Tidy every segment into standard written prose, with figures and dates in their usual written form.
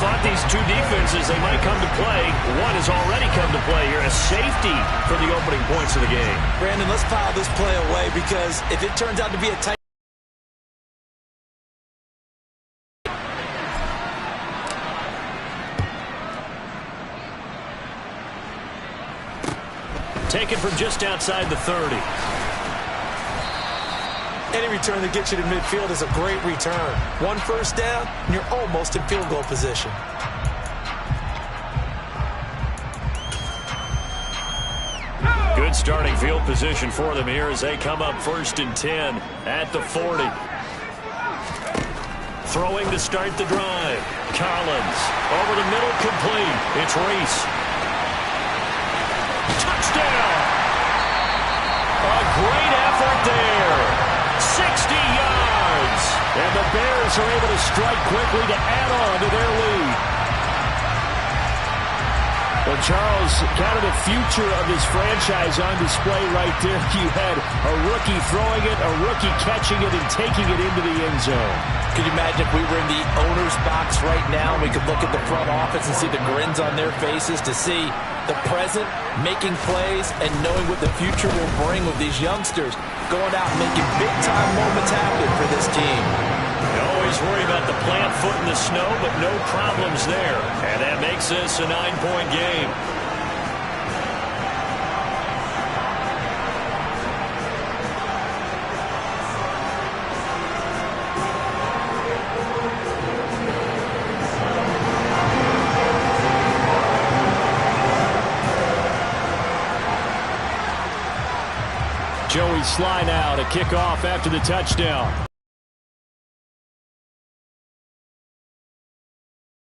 thought these two defenses, they might come to play. One has already come to play here. A safety for the opening points of the game. Brandon, let's file this play away because if it turns out to be a tight... Taken from just outside the 30. Any return that gets you to midfield is a great return. One first down, and you're almost in field goal position. Good starting field position for them here as they come up 1st and 10 at the 40. Throwing to start the drive. Collins over the middle, complete. It's Reese. Touchdown! A great effort there. 60 yards. And the Bears are able to strike quickly to add on to their lead. Well, Charles, kind of the future of this franchise on display right there. You had a rookie throwing it, a rookie catching it, and taking it into the end zone. Could you imagine if we were in the owner's box right now and we could look at the front office and see the grins on their faces, to see the present making plays and knowing what the future will bring with these youngsters going out and making big-time moments happen for this team. You always worry about the plant foot in the snow, but no problems there. And that makes this a 9-point game. Joey Sly now to kick off after the touchdown.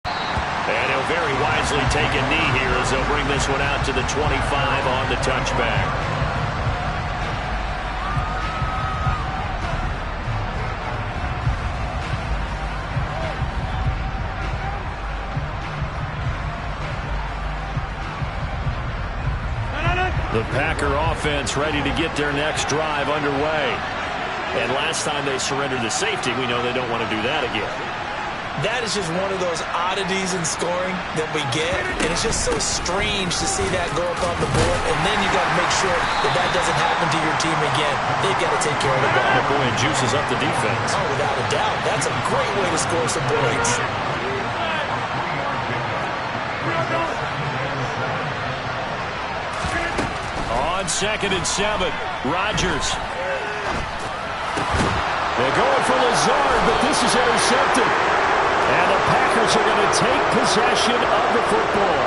And he'll very wisely take a knee here as they'll bring this one out to the 25 on the touchback. The Packer offense ready to get their next drive underway. And last time they surrendered the safety, we know they don't want to do that again. That is just one of those oddities in scoring that we get. And it's just so strange to see that go up on the board. And then you got to make sure that that doesn't happen to your team again. They've got to take care of the ball. Boy, and juices up the defense. Oh, without a doubt. That's a great way to score some points. On 2nd and 7, Rodgers. They're going for Lazard, but this is intercepted. And the Packers are going to take possession of the football.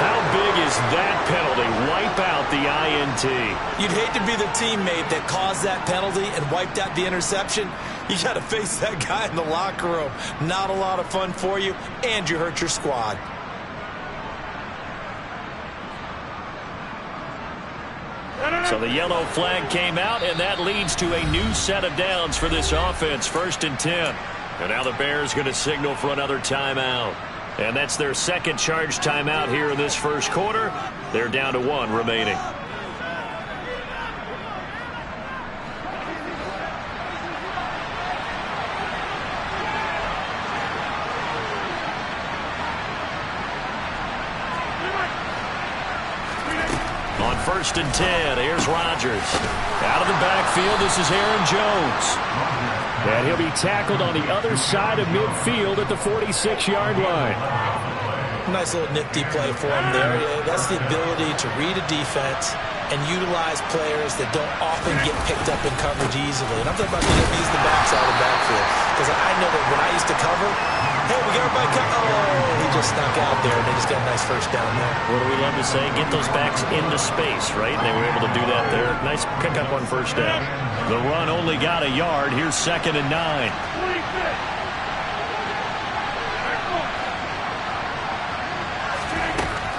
How big is that penalty? Wipe out the INT. You'd hate to be the teammate that caused that penalty and wiped out the interception. You got to face that guy in the locker room. Not a lot of fun for you, and you hurt your squad. So the yellow flag came out, and that leads to a new set of downs for this offense. 1st and 10. And now the Bears going to signal for another timeout. And that's their second charge timeout here in this first quarter. They're down to 1 remaining. On 1st and 10, here's Rodgers. Out of the backfield, this is Aaron Jones. And he'll be tackled on the other side of midfield at the 46-yard line. Nice little nifty play for him there. That's the ability to read a defense and utilize players that don't often get picked up in coverage easily. And I'm talking about being able to use the backside of the backfield. Because I know that when I used to cover, hey, we got everybody covered. Oh, he just snuck out there, and they just got a nice first down there. What do we love to say? Get those backs into space, right? And they were able to do that there. Nice pick up on first down. The run only got a yard. Here's 2nd and 9.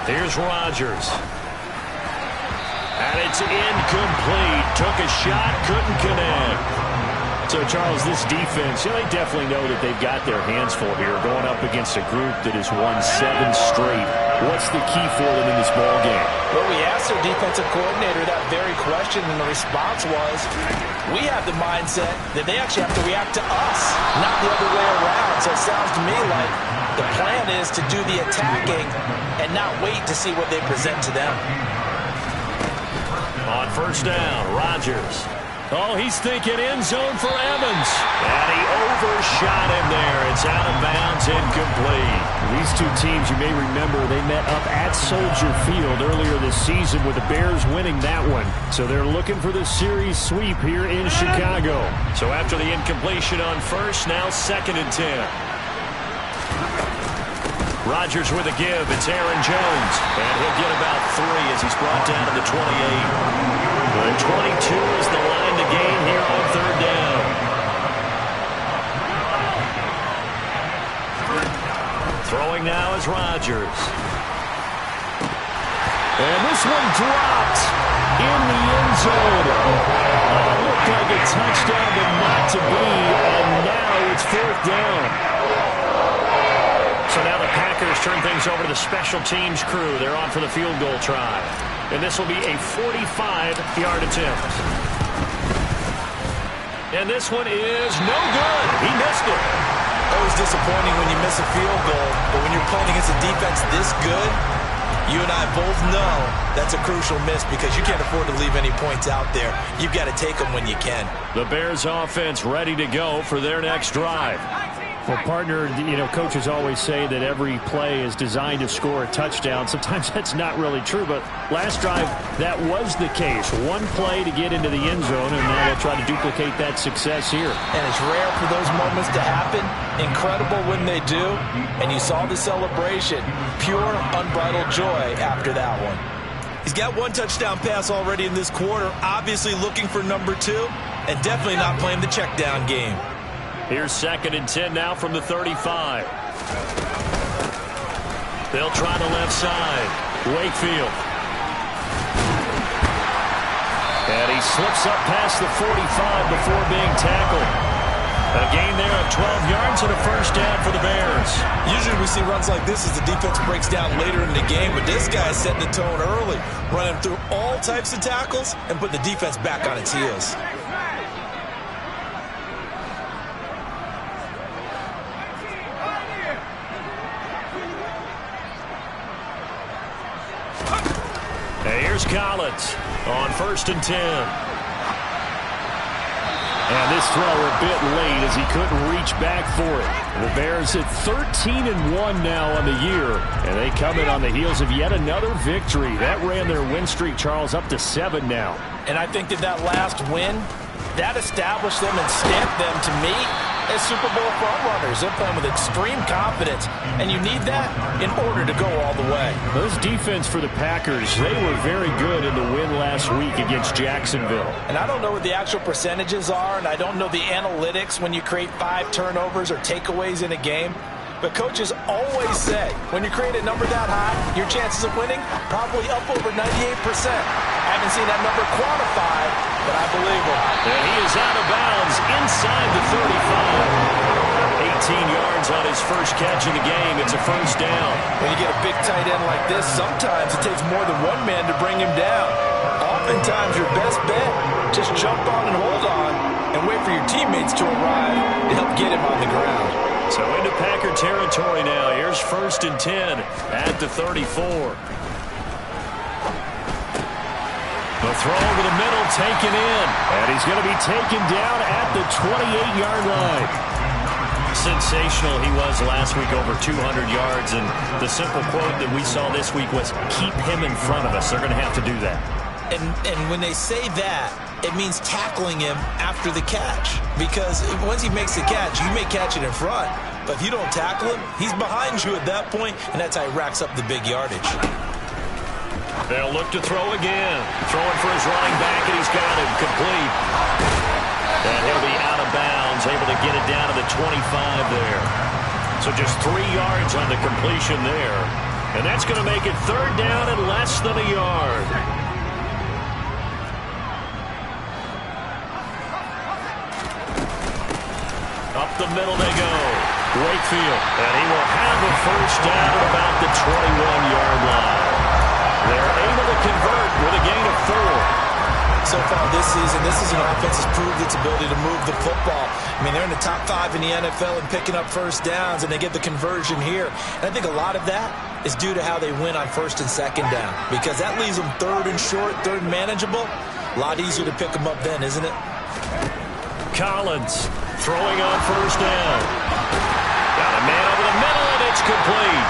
Here's Rodgers. And it's incomplete. Took a shot, couldn't connect. So, Charles, this defense, they definitely know that they've got their hands full here going up against a group that has won 7 straight. What's the key for them in this ball game? Well, we asked their defensive coordinator that very question, and the response was, we have the mindset that they actually have to react to us, not the other way around. So it sounds to me like The plan is to do the attacking and not wait to see what they present to them. On first down, Rodgers. Oh, he's thinking end zone for Evans. And he overshot him there. It's out of bounds, incomplete. These two teams, you may remember, they met up at Soldier Field earlier this season with the Bears winning that one. So they're looking for the series sweep here in Chicago. So after the incompletion on first, now 2nd and 10. Rodgers with a give. It's Aaron Jones. And he'll get about 3 as he's brought down to the 28. The 22 is the line to gain here on 3rd down. Throwing now is Rodgers. And this one dropped in the end zone. Looked like a touchdown, but not to be. And now it's 4th down. So now the Packers turn things over to the special teams crew. They're on for the field goal try. And this will be a 45-yard attempt. And this one is no good. He missed it. Always disappointing when you miss a field goal, but when you're playing against a defense this good, you and I both know that's a crucial miss because you can't afford to leave any points out there. You've got to take them when you can. The Bears offense ready to go for their next drive. Well, partner, coaches always say that every play is designed to score a touchdown. Sometimes that's not really true, but last drive, that was the case. One play to get into the end zone, and now they'll try to duplicate that success here. And it's rare for those moments to happen. Incredible when they do. And you saw the celebration. Pure, unbridled joy after that one. He's got 1 touchdown pass already in this quarter, obviously looking for number 2, and definitely not playing the check down game. Here's 2nd and 10 now from the 35. They'll try the left side. Wakefield. And he slips up past the 45 before being tackled. A gain there of 12 yards and a first down for the Bears. Usually we see runs like this as the defense breaks down later in the game, but this guy is setting the tone early, running through all types of tackles and putting the defense back on its heels. Here's Collins on 1st and 10. And this throw a bit late as he couldn't reach back for it. The Bears at 13-1 now on the year, and they come in on the heels of yet another victory. That ran their win streak, Charles, up to 7 now. And I think that last win, that established them and stamped them, to me, as Super Bowl frontrunners. They're playing with extreme confidence, and you need that in order to go all the way. Those defense for the Packers, they were very good in the win last week against Jacksonville. And I don't know what the actual percentages are, and I don't know the analytics when you create 5 turnovers or takeaways in a game. But coaches always say, when you create a number that high, your chances of winning probably up over 98%. I haven't seen that number quantified, but I believe him. And he is out of bounds inside the 35. 18 yards on his first catch of the game. It's a first down. When you get a big tight end like this, sometimes it takes more than one man to bring him down. Oftentimes, your best bet, just jump on and hold on and wait for your teammates to arrive to help get him on the ground. So into Packer territory now. Here's 1st and 10 at the 34. The throw over the middle taken in. And he's going to be taken down at the 28-yard line. Sensational he was last week, over 200 yards. And the simple quote that we saw this week was, keep him in front of us. They're going to have to do that. And when they say that, it means tackling him after the catch. Because once he makes the catch, you may catch it in front. But if you don't tackle him, he's behind you at that point, and that's how he racks up the big yardage. They'll look to throw again. Throwing for his running back, and he's got him complete. And he'll be out of bounds, able to get it down to the 25 there. So just 3 yards on the completion there. And that's going to make it 3rd down and less than a yard. Up the middle they go. Wakefield. And he will have a first down at about the 21-yard line. They're able to convert with a gain of 4. so far this season. This is an offense that's proved its ability to move the football. I mean, they're in the top 5 in the NFL in picking up first downs, and they get the conversion here. And I think a lot of that is due to how they win on first and second down, because that leaves them third and short, third and manageable. A lot easier to pick them up then, isn't it? Collins throwing on first down. Got a man over the middle, and it's complete.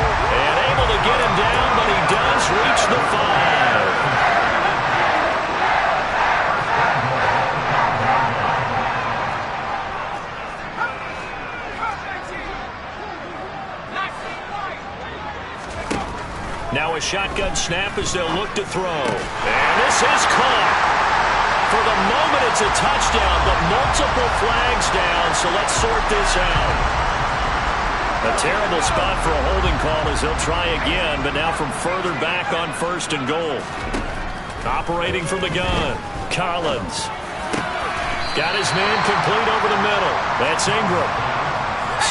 And able to get him down, but he does reach the 5. Now a shotgun snap as they'll look to throw. And this is caught. For the moment, it's a touchdown, but multiple flags down, so let's sort this out. A terrible spot for a holding call as they'll try again, but now from further back on first and goal. Operating from the gun, Collins. Got his man complete over the middle. That's Ingram.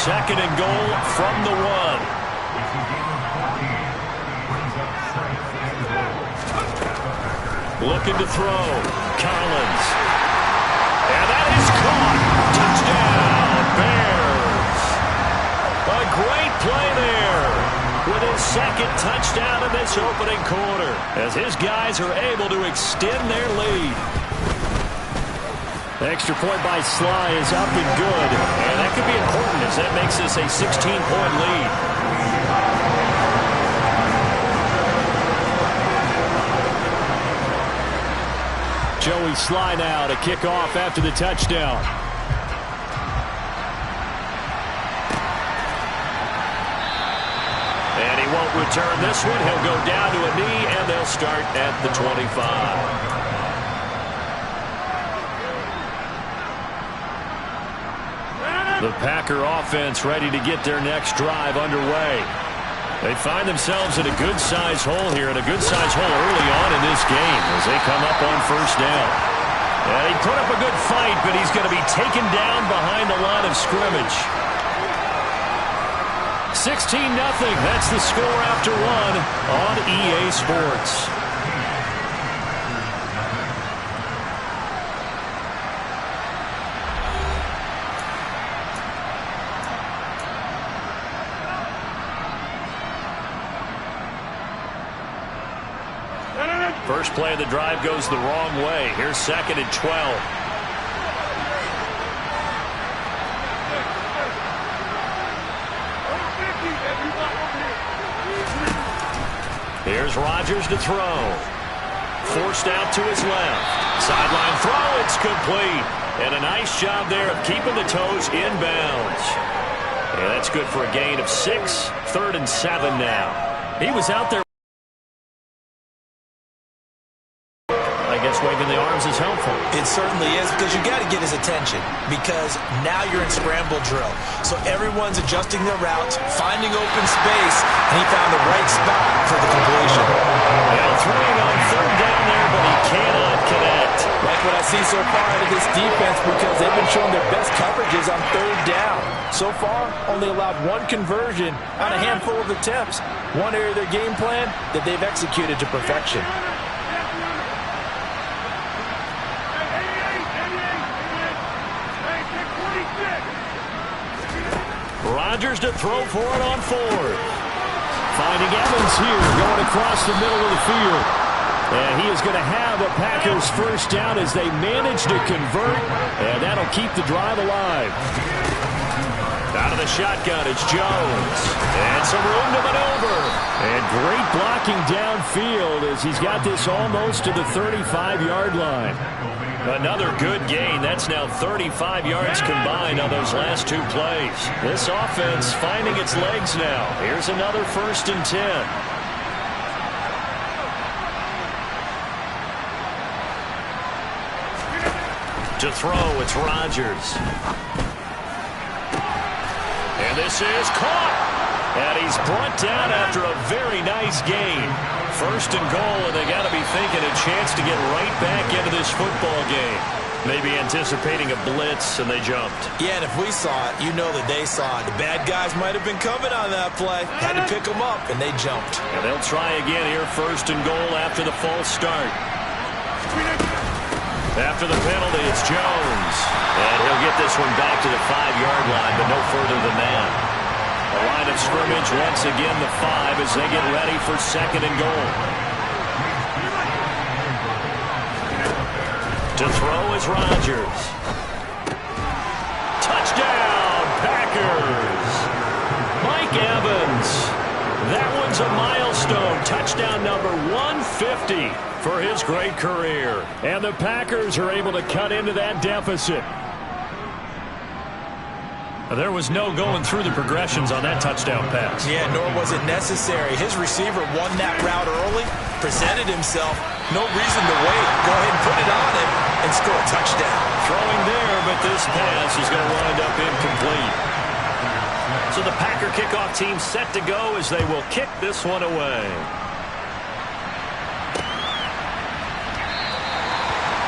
Second and goal from the 1. Looking to throw. Collins. And that is caught. Touchdown, Bears. A great play there with his second touchdown in this opening quarter as his guys are able to extend their lead. The extra point by Sly is up and good. And that could be important as that makes this a 16-point lead. Joey Sly now to kick off after the touchdown. And he won't return this one. He'll go down to a knee, and they'll start at the 25. The Packer offense ready to get their next drive underway. They find themselves in a good-sized hole here, and a good-sized hole early on in this game as they come up on first down. Yeah, he put up a good fight, but he's going to be taken down behind the line of scrimmage. 16-0. That's the score after 1 on EA Sports. First play of the drive goes the wrong way. Here's second and 12. Here's Rodgers to throw. Forced out to his left. Sideline throw, it's complete. And a nice job there of keeping the toes inbounds. Yeah, that's good for a gain of 6. Third and 7 now. He was out there. Waving the arms is helpful. It certainly is, because you got to get his attention, because now you're in scramble drill. So everyone's adjusting their routes, finding open space, and he found the right spot for the completion. Now throwing on third down there, but he cannot connect. Like what I see so far out of this defense, because they've been showing their best coverages on third down. So far, only allowed 1 conversion on a handful of attempts. One area of their game plan that they've executed to perfection. Rodgers to throw for it on 4th. Finding Evans here, going across the middle of the field. And he is going to have a Packers first down as they manage to convert, and that'll keep the drive alive. Out of the shotgun, it's Jones. And some room to maneuver. And great blocking downfield as he's got this almost to the 35-yard line. Another good gain. That's now 35 yards combined on those last 2 plays. This offense finding its legs now. Here's another first and 10. To throw, it's Rodgers. And this is caught. And he's brought down after a very nice gain. First and goal, and they got to be thinking a chance to get right back into this football game. Maybe anticipating a blitz, and they jumped. Yeah, and if we saw it, you know that they saw it. The bad guys might have been coming on that play. Had to pick them up, and they jumped. And they'll try again here, first and goal after the false start. After the penalty, it's Jones. And he'll get this one back to the 5-yard line, but no further than that. The line of scrimmage once again the 5 as they get ready for 2nd and goal. To throw is Rodgers. Touchdown, Packers. Mike Evans. That one's a milestone. Touchdown number 150 for his great career. And the Packers are able to cut into that deficit. There was no going through the progressions on that touchdown pass. Yeah, nor was it necessary. His receiver won that route early, presented himself. No reason to wait. Go ahead and put it on him and score a touchdown. Throwing there, but this pass is going to wind up incomplete. So the Packer kickoff team set to go as they will kick this one away.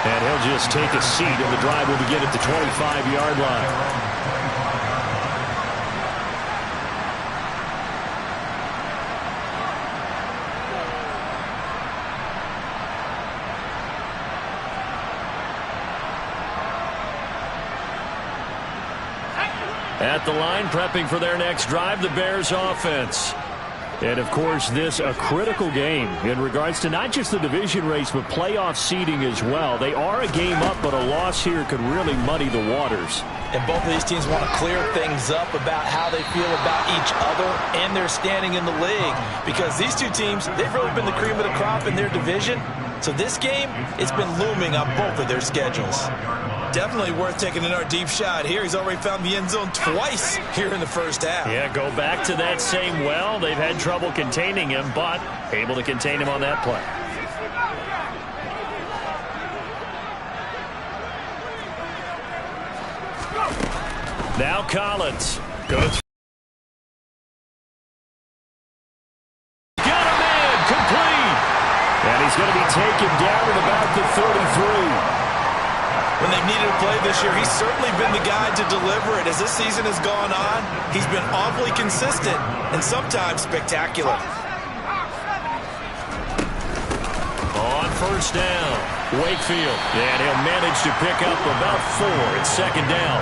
And he'll just take a seat, and the drive will begin at the 25-yard line. At the line, prepping for their next drive, the Bears offense. And, of course, this a critical game in regards to not just the division race, but playoff seeding as well. They are a game up, but a loss here could really muddy the waters. And both of these teams want to clear things up about how they feel about each other and their standing in the league. Because these two teams, they've really been the cream of the crop in their division. So this game, it's been looming on both of their schedules. Definitely worth taking another deep shot here. He's already found the end zone twice here in the first half. Yeah, go back to that same well. They've had trouble containing him, but able to contain him on that play. Now Collins. Good. Got a man, complete. And he's going to be taken down at about the 33. When they've needed a play this year, he's certainly been the guy to deliver it. As this season has gone on, he's been awfully consistent and sometimes spectacular. On first down, Wakefield. And he'll manage to pick up about 4 at 2nd down.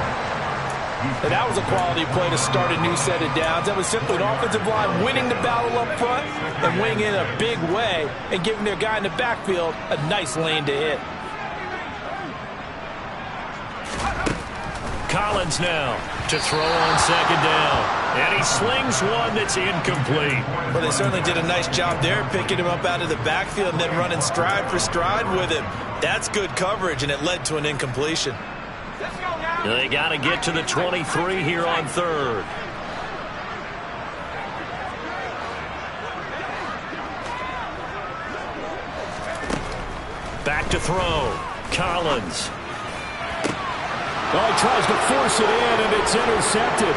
And that was a quality play to start a new set of downs. That was simply an offensive line winning the battle up front and winning in a big way and giving their guy in the backfield a nice lane to hit. Collins now to throw on 2nd down. And he slings one that's incomplete. Well, they certainly did a nice job there, picking him up out of the backfield and then running stride for stride with him. That's good coverage, and it led to an incompletion. They got to get to the 23 here on 3rd. Back to throw. Collins. Oh, he tries to force it in, and it's intercepted.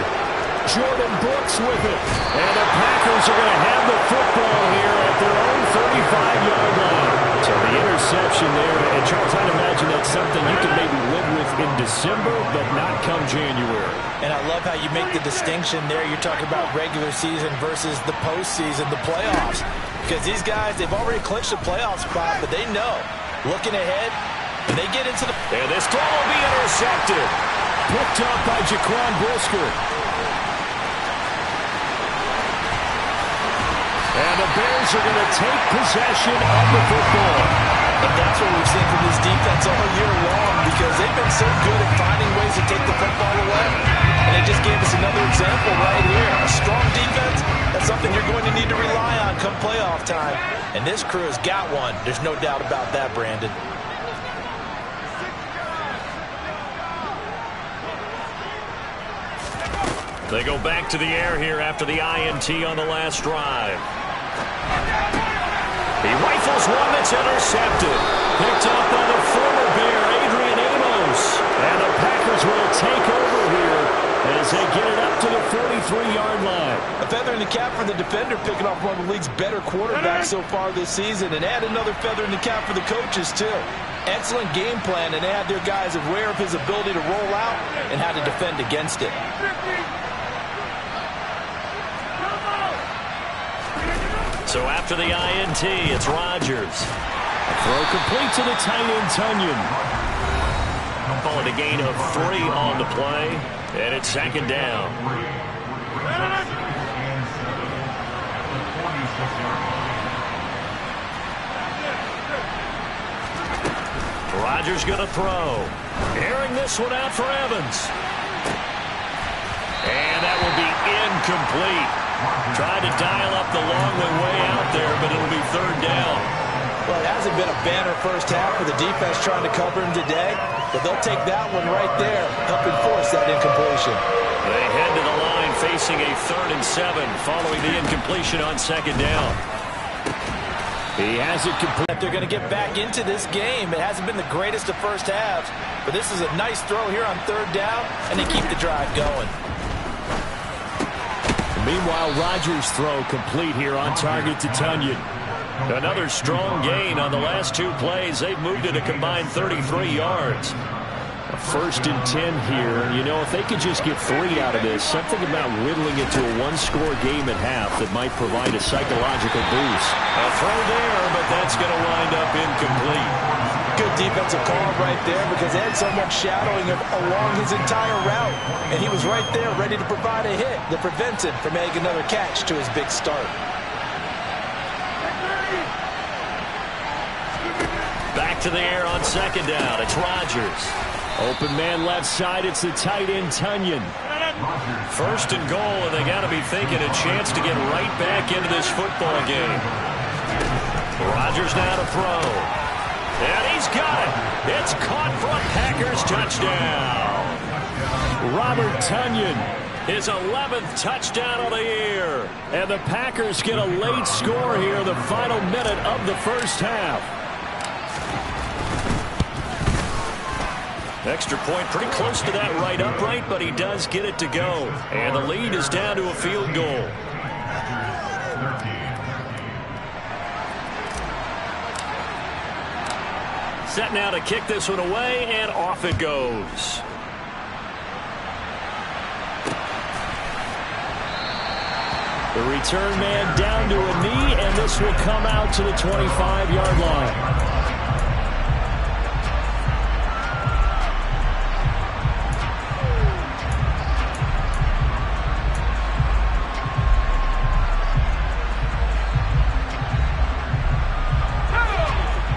Jordan Brooks with it. And the Packers are going to have the football here at their own 35-yard line. So the interception there. And, Charles, I'd imagine that's something you can maybe live with in December, but not come January. And I love how you make the distinction there. You're talking about regular season versus the postseason, the playoffs. Because these guys, they've already clinched a playoff spot, but they know, looking ahead, and they get into the... And this throw will be intercepted. Picked up by Jaquan Brisker. And the Bears are going to take possession of the football. And that's what we've seen from this defense all year long, because they've been so good at finding ways to take the football away. And they just gave us another example right here. A strong defense, that's something you're going to need to rely on come playoff time. And this crew has got one. There's no doubt about that, Brandon. They go back to the air here after the INT on the last drive. He rifles one that's intercepted. Picked up by the former Bear, Adrian Amos. And the Packers will take over here as they get it up to the 43-yard line. A feather in the cap for the defender, picking off one of the league's better quarterbacks so far this season. And add another feather in the cap for the coaches, too. Excellent game plan, and they had their guys aware of his ability to roll out and how to defend against it. So after the INT, it's Rodgers. Throw complete to the tight end, Tunyon. Call it a gain of 3 on the play, and it's second down. Rodgers going to throw. Airing this one out for Evans. And that will be incomplete. Tried to dial up the long way out there, but it'll be third down. Well, it hasn't been a banner first half for the defense trying to cover him today, but they'll take that one right there, helping force that incompletion. They head to the line facing a 3rd and 7 following the incompletion on second down. He has it complete. They're going to get back into this game. It hasn't been the greatest of first halves, but this is a nice throw here on 3rd down, and they keep the drive going. Meanwhile, Rodgers' throw complete here on target to Tunyon. Another strong gain on the last 2 plays. They've moved it a combined 33 yards. A 1st and 10 here. And, you know, if they could just get 3 out of this, something about whittling it to a 1-score game at half that might provide a psychological boost. A throw there, but that's going to wind up incomplete. Good defensive call right there because they had someone shadowing him along his entire route, and he was right there ready to provide a hit that prevents him from making another catch to his big start. Back to the air on second down. It's Rodgers. Open man left side. It's the tight end, Tunyon. 1st and goal, and they got to be thinking a chance to get right back into this football game. Rodgers now to throw. And he's got it. It's caught for a Packers touchdown. Robert Tunyon. His 11th touchdown of the year. And the Packers get a late score here in the final minute of the first half. Extra point pretty close to that right upright, but he does get it to go. And the lead is down to a field goal. Set now to kick this one away, and off it goes. The return man down to a knee, and this will come out to the 25-yard line.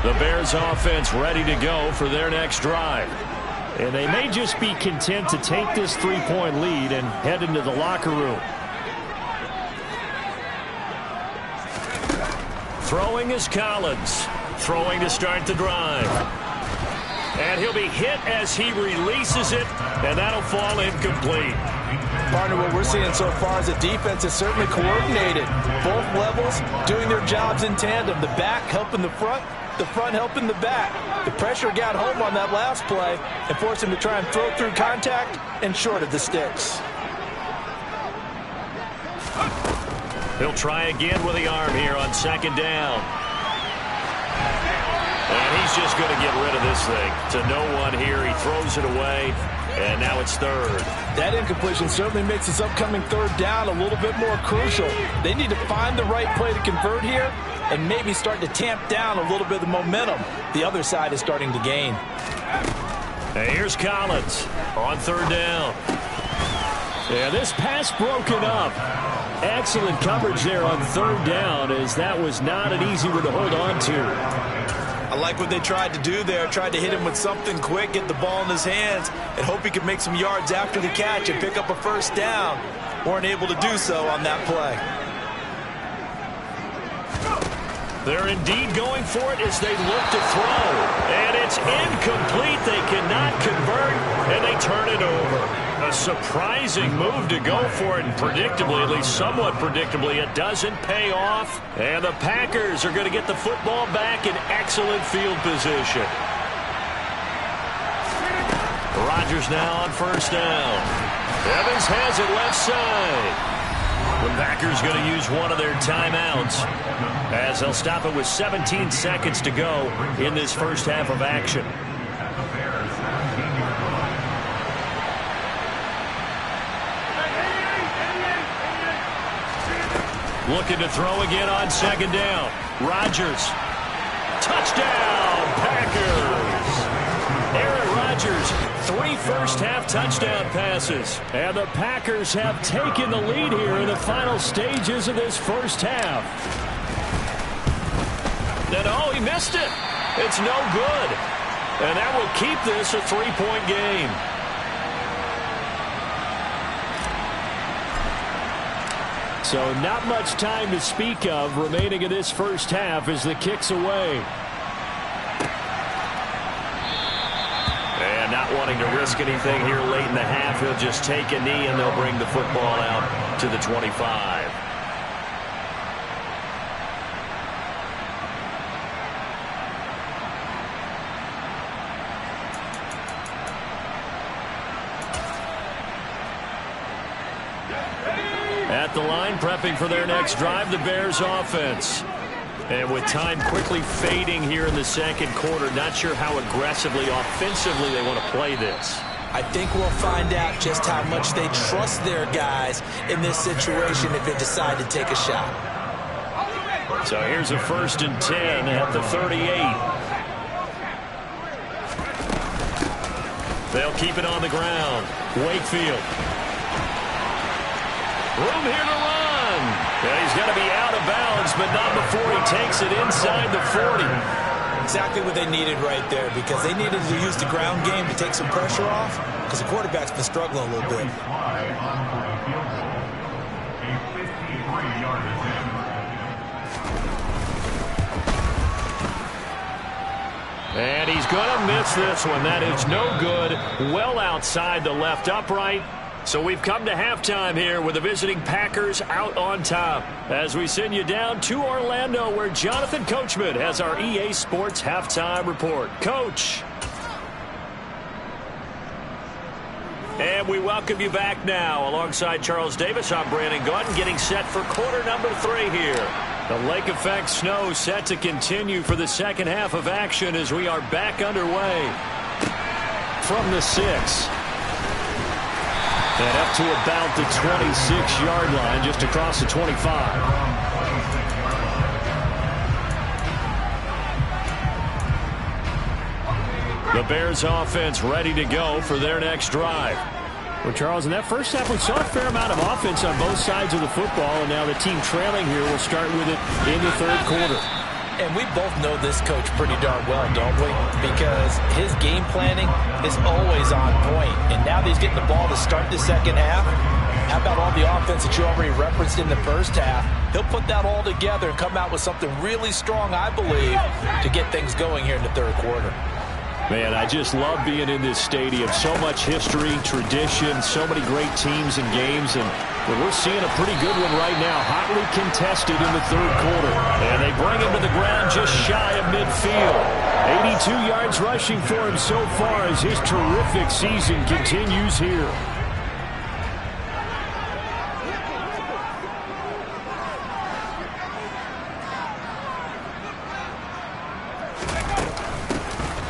The Bears offense ready to go for their next drive. And they may just be content to take this 3-point lead and head into the locker room. Throwing is Collins. Throwing to start the drive. And he'll be hit as he releases it, and that'll fall incomplete. Partner, what we're seeing so far is the defense is certainly coordinated. Both levels doing their jobs in tandem. The back helping the front helping the back. The pressure got home on that last play and forced him to try and throw through contact and short of the sticks. He'll try again with the arm here on second down. And he's just going to get rid of this thing to no one here. He throws it away, and now it's 3rd. That incompletion certainly makes this upcoming 3rd down a little bit more crucial. They need to find the right play to convert here and maybe start to tamp down a little bit of the momentum the other side is starting to gain. And here's Collins on 3rd down. Yeah, this pass broken up. Excellent coverage there on 3rd down, as that was not an easy one to hold on to. I like what they tried to do there. Tried to hit him with something quick, get the ball in his hands, and hope he could make some yards after the catch and pick up a 1st down. Weren't able to do so on that play. They're indeed going for it as they look to throw. And it's incomplete. They cannot convert, and they turn it over. A surprising move to go for it, and predictably, at least somewhat predictably, it doesn't pay off. And the Packers are going to get the football back in excellent field position. Rodgers now on 1st down. Evans has it left side. The Packers going to use one of their timeouts as they'll stop it with 17 seconds to go in this first half of action. Looking to throw again on second down. Rodgers Touchdown, Packers! Aaron Rodgers, 3 first-half touchdown passes. And the Packers have taken the lead here in the final stages of this first half. Then, oh, he missed it. It's no good. And that will keep this a 3-point game. So not much time to speak of remaining in this first half as the kick's away. And not wanting to risk anything here late in the half, he'll just take a knee and they'll bring the football out to the 25. At the line, prepping for their next drive, the Bears offense. And with time quickly fading here in the second quarter, not sure how aggressively, offensively they want to play this. I think we'll find out just how much they trust their guys in this situation if they decide to take a shot. So here's a 1st and 10 at the 38. They'll keep it on the ground. Wakefield. Room here to run. And he's going to be out of bounds, but not before he takes it inside the 40. Exactly what they needed right there, because they needed to use the ground game to take some pressure off, because the quarterback's been struggling a little bit. And he's going to miss this one. That is no good. Well outside the left upright. So we've come to halftime here with the visiting Packers out on top. As we send you down to Orlando, where Jonathan Coachman has our EA Sports halftime report. Coach. And we welcome you back now. Alongside Charles Davis, I'm Brandon Gautin, getting set for quarter number 3 here. The lake effect snow set to continue for the second half of action as we are back underway. From the 6. And up to about the 26-yard line, just across the 25. The Bears offense ready to go for their next drive. Well, Charles, in that first half, we saw a fair amount of offense on both sides of the football, and now the team trailing here will start with it in the third quarter. And we both know this coach pretty darn well, don't we? Because his game planning is always on point. And now that he's getting the ball to start the second half, how about all the offense that you already referenced in the first half? He'll put that all together and come out with something really strong, I believe, to get things going here in the third quarter. Man, I just love being in this stadium. So much history, tradition, so many great teams and games, and we're seeing a pretty good one right now, hotly contested in the third quarter. And they bring him to the ground just shy of midfield. 82 yards rushing for him so far as his terrific season continues here.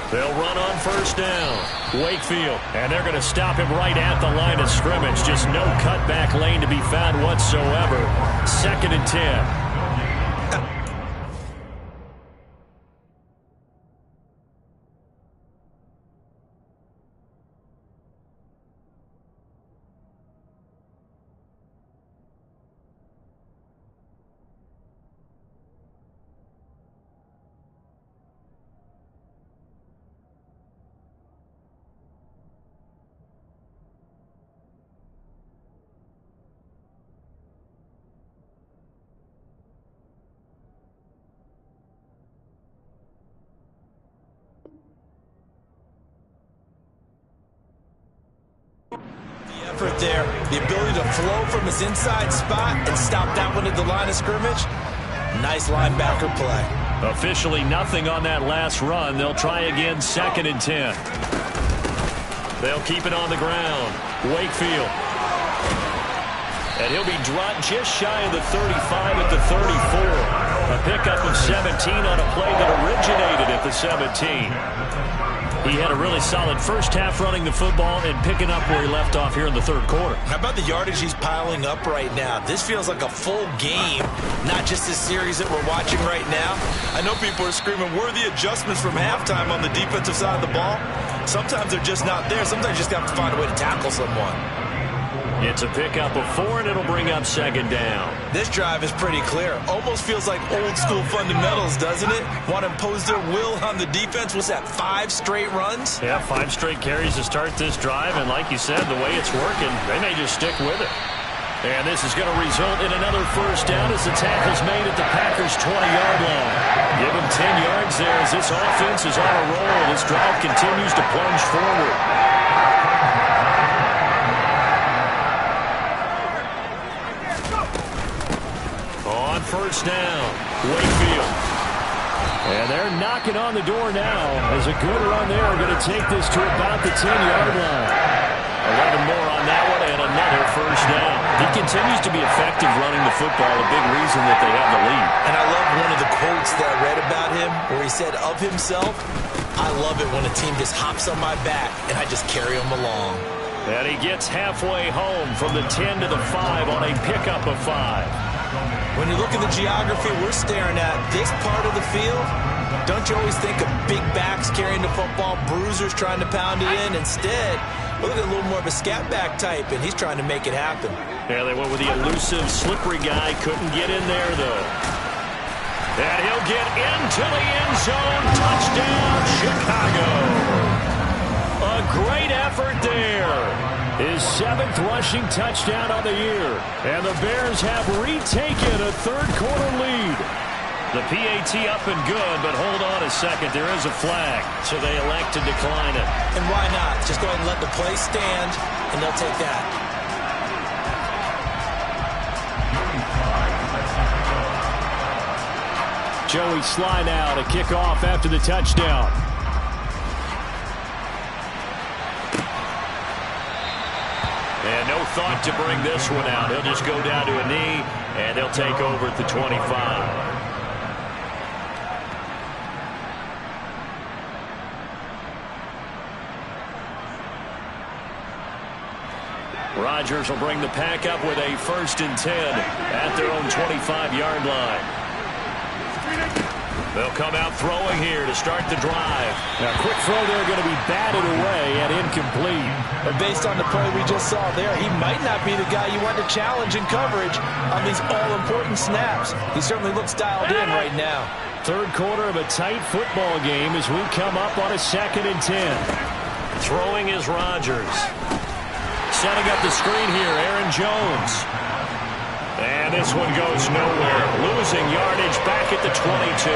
They'll run on first down. Wakefield. And they're going to stop him right at the line of scrimmage. Just no cutback lane to be found whatsoever. 2nd and 10. Effort there, the ability to flow from his inside spot and stop that one at the line of scrimmage. Nice linebacker play. Officially nothing on that last run. They'll try again, 2nd and 10. They'll keep it on the ground. Wakefield. And he'll be dropped just shy of the 35 at the 34. A pickup of 17 on a play that originated at the 17. He had a really solid first half running the football and picking up where he left off here in the third quarter. How about the yardage he's piling up right now? This feels like a full game, not just this series that we're watching right now. I know people are screaming, worthy adjustments from halftime on the defensive side of the ball. Sometimes they're just not there. Sometimes you just have to find a way to tackle someone. It's a pickup of 4, and it'll bring up second down. This drive is pretty clear. Almost feels like old-school fundamentals, doesn't it? Want to impose their will on the defense. What's that, 5 straight runs? Yeah, 5 straight carries to start this drive, and like you said, the way it's working, they may just stick with it. And this is going to result in another first down as the tackle's made at the Packers' 20-yard line. Give them 10 yards there as this offense is on a roll. This drive continues to plunge forward. First down, Wakefield. And they're knocking on the door now as a good run there going to take this to about the 10-yard line. 11 more on that one and another first down. He continues to be effective running the football, a big reason that they have the lead. And I love one of the quotes that I read about him where he said of himself, I love it when a team just hops on my back and I just carry them along. And he gets halfway home from the 10 to the 5 on a pickup of 5. When you look at the geography we're staring at, this part of the field, don't you always think of big backs carrying the football, bruisers trying to pound it in? Instead, look at a little more of a scat back type, and he's trying to make it happen. Yeah, they went with the elusive, slippery guy. Couldn't get in there, though. And he'll get into the end zone. Touchdown, Chicago. A great effort there. His 7th rushing touchdown on the year. And the Bears have retaken a third-quarter lead. The PAT up and good, but hold on a second. There is a flag, so they elect to decline it. And why not? Just go ahead and let the play stand, and they'll take that. Joey Sly now to kick off after the touchdown. And no thought to bring this one out. He'll just go down to a knee, and they'll take over at the 25. Rodgers will bring the pack up with a 1st and 10 at their own 25-yard line. They'll come out throwing here to start the drive. Now, quick throw there going to be batted away and incomplete. And based on the play we just saw there, he might not be the guy you want to challenge in coverage on these all-important snaps. He certainly looks dialed in right now. Third quarter of a tight football game as we come up on a 2nd and 10. Throwing is Rodgers. Setting up the screen here, Aaron Jones. And this one goes nowhere. Losing yardage back at the 22.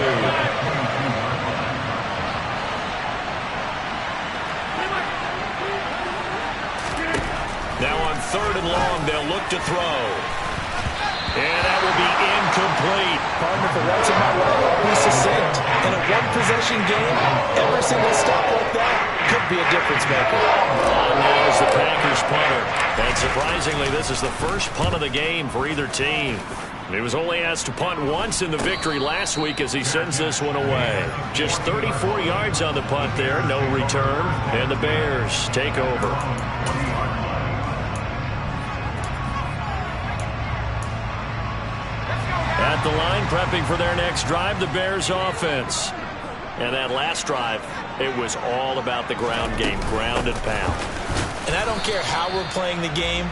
Now on 3rd and long, they'll look to throw. And that will be incomplete. Pardon if it wasn't my way, I'll be succinct. In a one-possession game, every single stop like that could be a difference maker. On now is the Packers punter. And surprisingly, this is the first punt of the game for either team. He was only asked to punt once in the victory last week as he sends this one away. Just 34 yards on the punt there, no return. And the Bears take over. At the line, prepping for their next drive, the Bears offense. And that last drive, it was all about the ground game, ground and pound. And I don't care how we're playing the game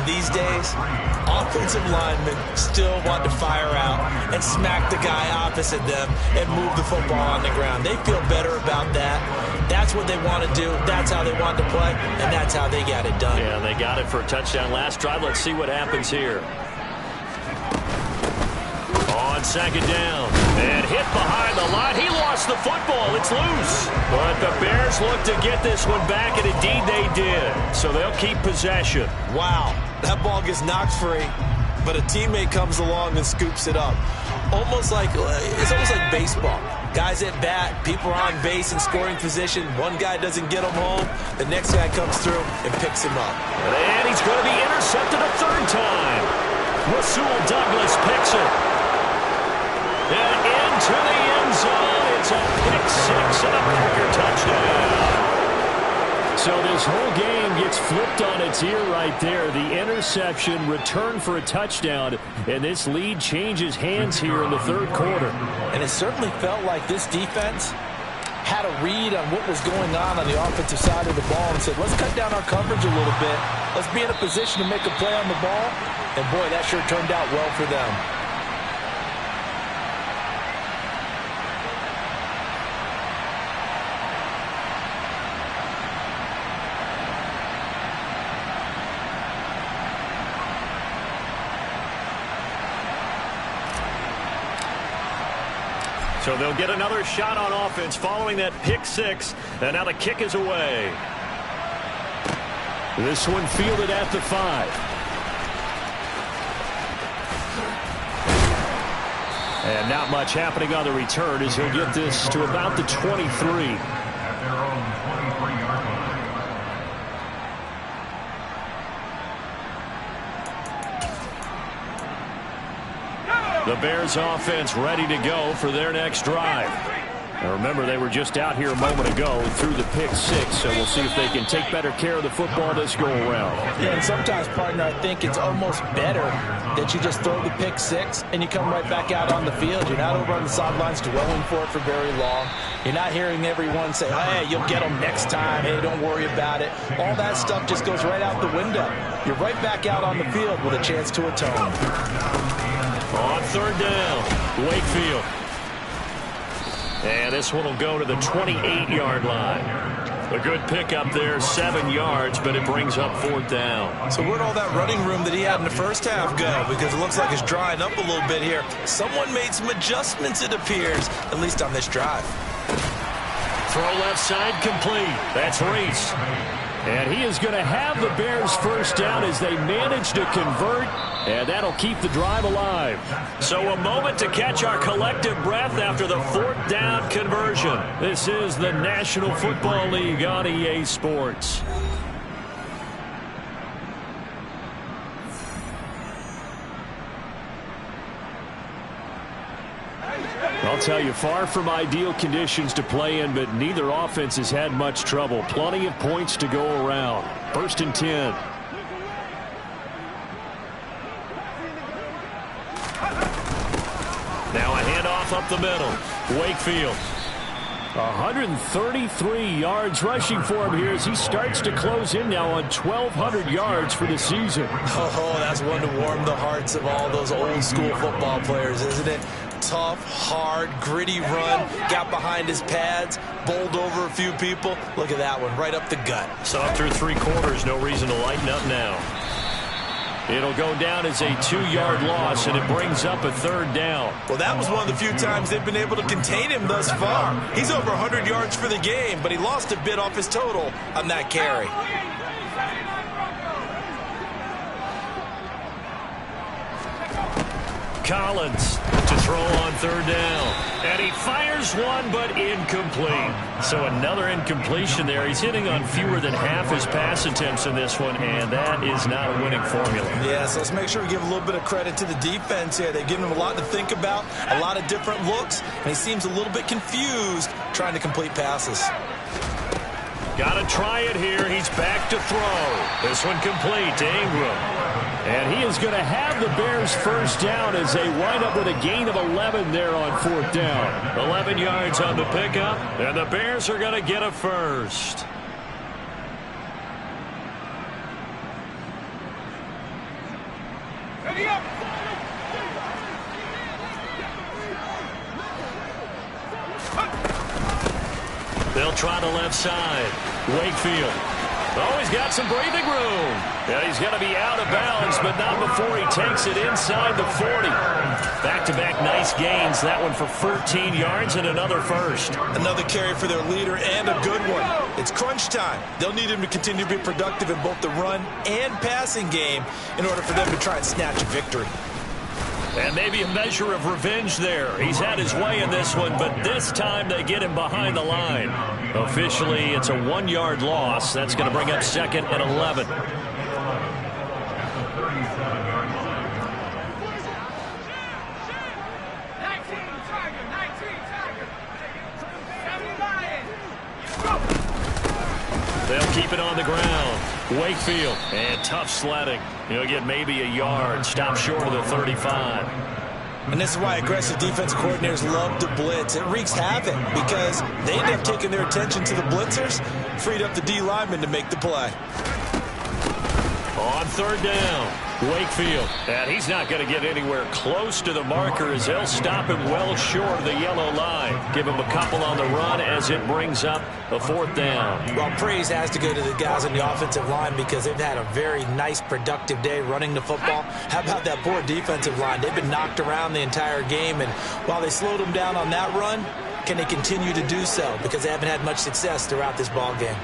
these days, offensive linemen still want to fire out and smack the guy opposite them and move the football on the ground. They feel better about that. That's what they want to do. That's how they want to play, and that's how they got it done. Yeah, they got it for a touchdown last drive. Let's see what happens here. On 2nd down, and hit behind the line. He lost the football. It's loose. But the Bears look to get this one back, and indeed they did. So they'll keep possession. Wow, that ball gets knocked free, but a teammate comes along and scoops it up. It's almost like baseball. Guys at bat, people are on base in scoring position. One guy doesn't get him home. The next guy comes through and picks him up. And he's going to be intercepted a 3rd time. Rasul Douglas picks it. And into the end zone. It's a pick 6 and a Packer touchdown. So this whole game gets flipped on its ear right there. The interception, return for a touchdown, and this lead changes hands here in the third quarter. And it certainly felt like this defense had a read on what was going on the offensive side of the ball and said, let's cut down our coverage a little bit. Let's be in a position to make a play on the ball. And, boy, that sure turned out well for them. So they'll get another shot on offense following that pick six. And now the kick is away. This one fielded at the 5. And not much happening on the return as he'll get this to about the 23. At their own 23-yard line. The Bears offense ready to go for their next drive. Now remember, they were just out here a moment ago through the pick six, so we'll see if they can take better care of the football this go around. Yeah, and sometimes, partner, I think it's almost better that you just throw the pick six and you come right back out on the field. You're not over on the sidelines dwelling for it for very long. You're not hearing everyone say, hey, you'll get them next time. Hey, don't worry about it. All that stuff just goes right out the window. You're right back out on the field with a chance to atone. On third down, Wakefield. And this one will go to the 28-yard line. A good pickup there, 7 yards, but it brings up fourth down. So where'd all that running room that he had in the first half go? Because it looks like it's drying up a little bit here. Someone made some adjustments, it appears, at least on this drive. Throw left side complete. That's Reese. And he is going to have the Bears first down as they manage to convert, and that'll keep the drive alive. So a moment to catch our collective breath after the fourth down conversion. This is the National Football League on EA Sports. I'll tell you, far from ideal conditions to play in, but neither offense has had much trouble. Plenty of points to go around. First and 10. Now a handoff up the middle. Wakefield. 133 yards rushing for him here as he starts to close in now on 1,200 yards for the season. Oh, that's one to warm the hearts of all those old school football players, isn't it? Tough, hard, gritty run, got behind his pads, bowled over a few people. Look at that one, right up the gut. So after 3 quarters, no reason to lighten up now. It'll go down as a 2-yard loss, and it brings up a third down. Well, that was one of the few times they've been able to contain him thus far. He's over 100 yards for the game, but he lost a bit off his total on that carry. Collins to throw on third down. And he fires one, but incomplete. So another incompletion there. He's hitting on fewer than half his pass attempts in this one, and that is not a winning formula. Yeah, so let's make sure we give a little bit of credit to the defense here. They've given him a lot to think about, a lot of different looks, and he seems a little bit confused trying to complete passes. Got to try it here. He's back to throw. This one complete to Ingram. And he is going to have the Bears first down as they wind up with a gain of 11 there on fourth down. 11 yards on the pickup, and the Bears are going to get a first. Ready up. They'll try the left side. Wakefield. Oh, he's got some breathing room. Yeah, he's going to be out of bounds, but not before he takes it inside the 40. Back-to-back nice gains. That one for 14 yards and another first. Another carry for their leader and a good one. It's crunch time. They'll need him to continue to be productive in both the run and passing game in order for them to try and snatch a victory. And maybe a measure of revenge there. He's had his way in this one, but this time they get him behind the line. Officially, it's a 1-yard loss. That's going to bring up second and 11. They'll keep keep it on the ground. Wakefield, and tough sledding. He'll get maybe a yard, stop short of the 35. And this is why aggressive defensive coordinators love to blitz. It wreaks havoc because they end up taking their attention to the blitzers, freed up the D lineman to make the play. On third down, Wakefield. And he's not going to get anywhere close to the marker as they'll stop him well short of the yellow line. Give him a couple on the run as it brings up a fourth down. Well, praise has to go to the guys on the offensive line because they've had a very nice, productive day running the football. How about that poor defensive line? They've been knocked around the entire game, and while they slowed them down on that run, can they continue to do so? Because they haven't had much success throughout this ball game.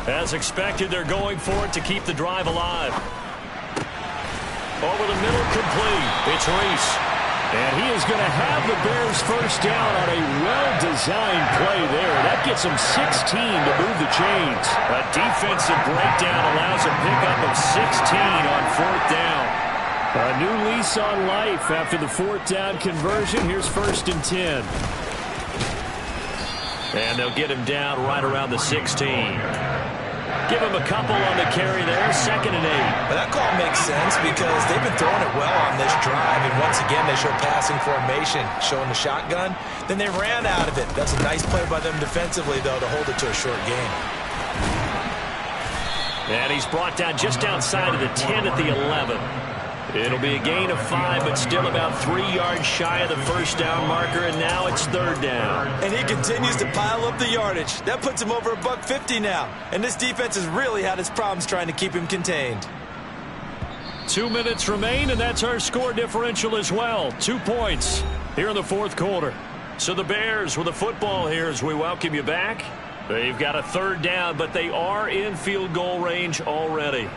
As expected, they're going for it to keep the drive alive. Over the middle, complete. It's Reese. And he is going to have the Bears first down on a well-designed play there. That gets them 16 to move the chains. A defensive breakdown allows a pickup of 16 on fourth down. A new lease on life after the fourth down conversion. Here's 1st and 10. And they'll get him down right around the 16. Give him a couple on the carry there, 2nd and 8. Well, that call makes sense because they've been throwing it well on this drive, and once again they show passing formation, showing the shotgun. Then they ran out of it. That's a nice play by them defensively, though, to hold it to a short gain. And he's brought down just outside of the 10 at the 11. It'll be a gain of 5, but still about 3 yards shy of the first down marker, and now it's 3rd down. And he continues to pile up the yardage. That puts him over $150 now. And this defense has really had its problems trying to keep him contained. 2 minutes remain, and that's our score differential as well. 2 points here in the fourth quarter. So the Bears with the football here as we welcome you back. They've got a 3rd down, but they are in field goal range already.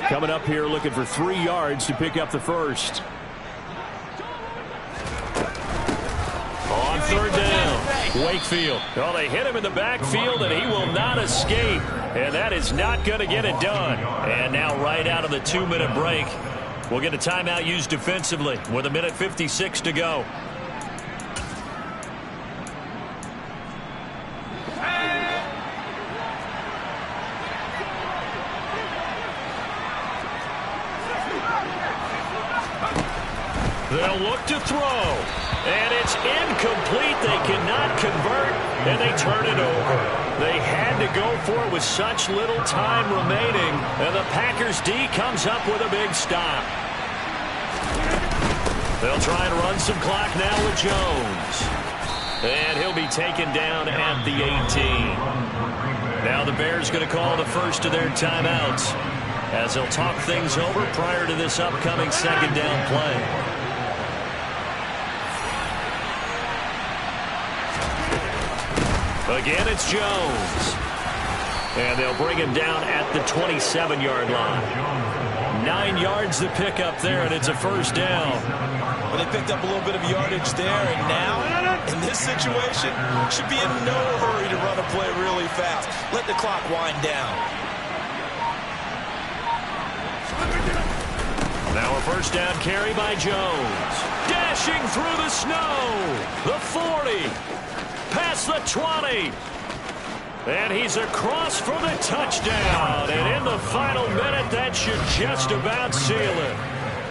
Coming up here looking for 3 yards to pick up the first. On 3rd down, Wakefield. Well, they hit him in the backfield, and he will not escape. And that is not going to get it done. And now right out of the 2-minute break, we'll get a timeout used defensively with 1:56 to go. They'll look to throw, and it's incomplete. They cannot convert, and they turn it over. They had to go for it with such little time remaining, and the Packers D comes up with a big stop. They'll try and run some clock now with Jones, and he'll be taken down at the 18. Now the Bears going to call the first of their timeouts as they'll talk things over prior to this upcoming 2nd down play. Again, it's Jones. And they'll bring him down at the 27-yard line. 9 yards to pick up there, and it's a 1st down. Well, they picked up a little bit of yardage there, and now, in this situation, should be in no hurry to run a play really fast. Let the clock wind down. Now a 1st down carry by Jones. Dashing through the snow. The 40. Past the 20. And he's across for the touchdown. And in the final minute, that should just about seal it.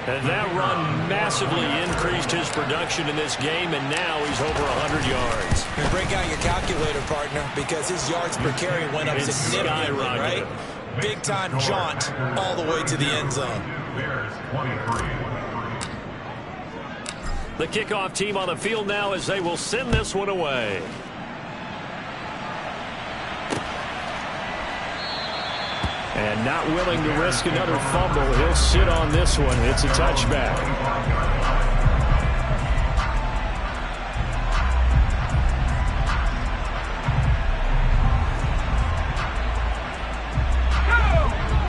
And that run massively increased his production in this game, and now he's over 100 yards. You break out your calculator, partner, because his yards per carry went up significantly, right? Big-time jaunt all the way to the end zone. The kickoff team on the field now as they will send this one away. And not willing to risk another fumble. He'll sit on this one. It's a touchback.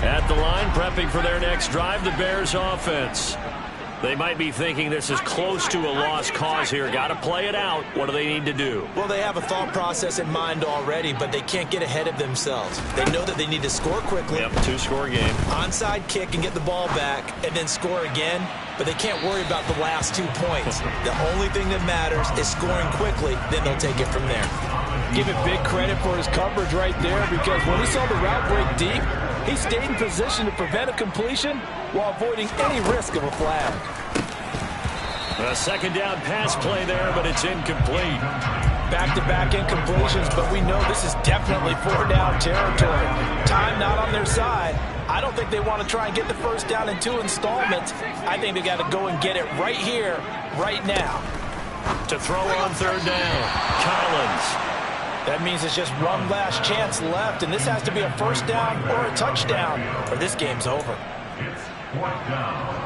At the line, prepping for their next drive, the Bears offense. They might be thinking this is close to a lost cause here. Got to play it out. What do they need to do? Well, they have a thought process in mind already, but they can't get ahead of themselves. They know that they need to score quickly. Yep, 2-score game. Onside kick and get the ball back, and then score again. but they can't worry about the last 2 points. The only thing that matters is scoring quickly, then they'll take it from there. Give it big credit for his coverage right there, because when he saw the route break deep, he stayed in position to prevent a completion while avoiding any risk of a flag. A second down pass play there, but it's incomplete. Back-to-back incompletions, but we know this is definitely 4-down territory. Time not on their side. I don't think they want to try and get the first down in 2 installments. I think they got to go and get it right here, right now. To throw on third down, Collins. That means it's just one last chance left, and this has to be a first down or a touchdown, or this game's over. It's 4th down.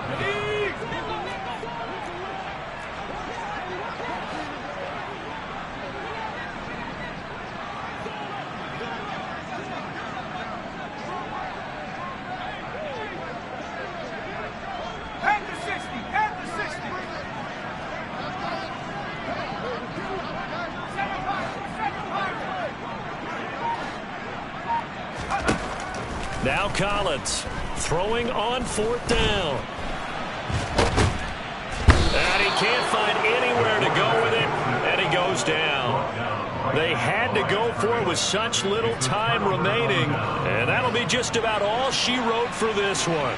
Now Collins throwing on 4th down. And he can't find anywhere to go with it, and he goes down. They had to go for it with such little time remaining, and that'll be just about all she wrote for this one.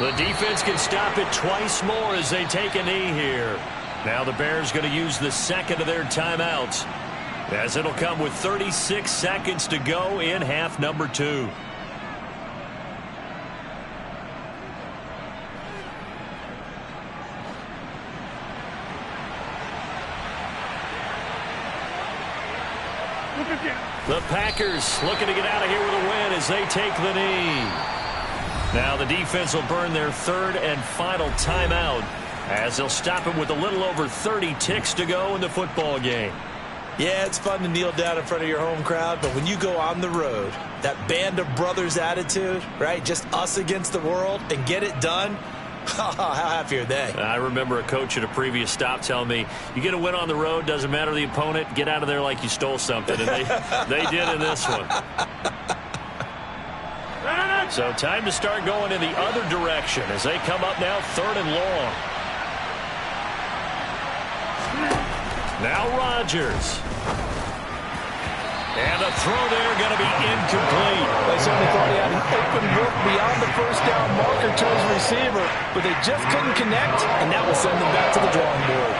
The defense can stop it twice more as they take a knee here. Now the Bears going to use the second of their timeouts, as it'll come with 36 seconds to go in half number 2. The Packers looking to get out of here with a win as they take the knee. Now the defense will burn their 3rd and final timeout, as they'll stop it with a little over 30 ticks to go in the football game. Yeah, it's fun to kneel down in front of your home crowd, but when you go on the road, that band of brothers attitude, right, just us against the world, and get it done, how happy are they? I remember a coach at a previous stop telling me, you get a win on the road, doesn't matter the opponent, get out of there like you stole something, and they did in this one. So time to start going in the other direction as they come up now 3rd and long. Now Rodgers. And the throw there going to be incomplete. They certainly thought he had an open look beyond the first down marker to his receiver, but they just couldn't connect, and that will send them back to the drawing board.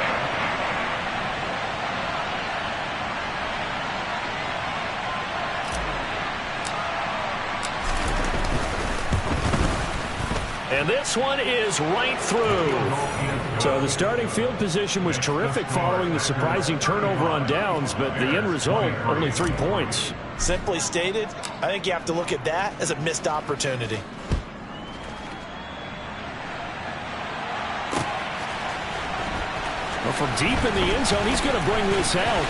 And this one is right through. So the starting field position was terrific following the surprising turnover on downs, but the end result, only 3 points. Simply stated, I think you have to look at that as a missed opportunity. Well, from deep in the end zone, he's going to bring this out.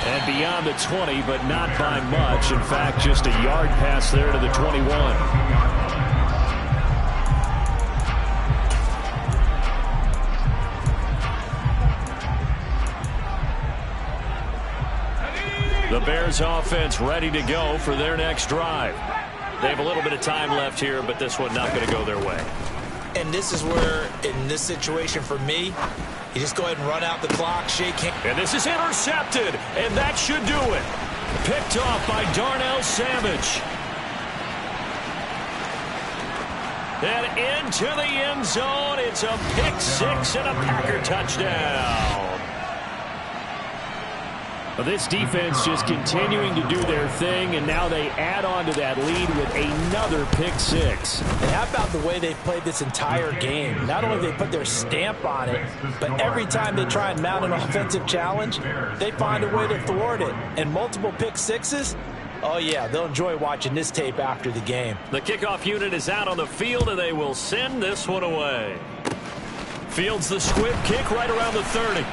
And beyond the 20, but not by much. In fact, just a yard pass there to the 21. The Bears offense ready to go for their next drive. They have a little bit of time left here, but this one not going to go their way. And this is where, in this situation for me, you just go ahead and run out the clock, shake hands. And this is intercepted, and that should do it. Picked off by Darnell Savage. And into the end zone. It's a pick 6 and a Packer touchdown. Well, this defense just continuing to do their thing, and now they add on to that lead with another pick 6. And how about the way they've played this entire game? Not only they put their stamp on it, but every time they try and mount an offensive challenge, they find a way to thwart it. And multiple pick 6s, oh yeah, they'll enjoy watching this tape after the game. The kickoff unit is out on the field, and they will send this one away. Fields the squib kick right around the 30.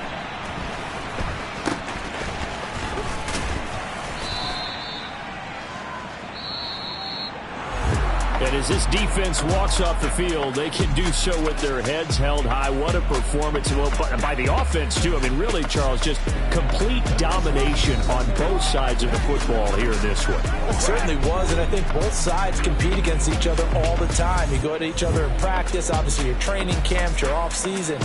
And as this defense walks off the field, they can do so with their heads held high. What a performance. Well, by the offense, too. I mean, really, Charles, just complete domination on both sides of the football here in this one. It certainly was, and I think both sides compete against each other all the time. You go to each other in practice, obviously your training camps, your off season.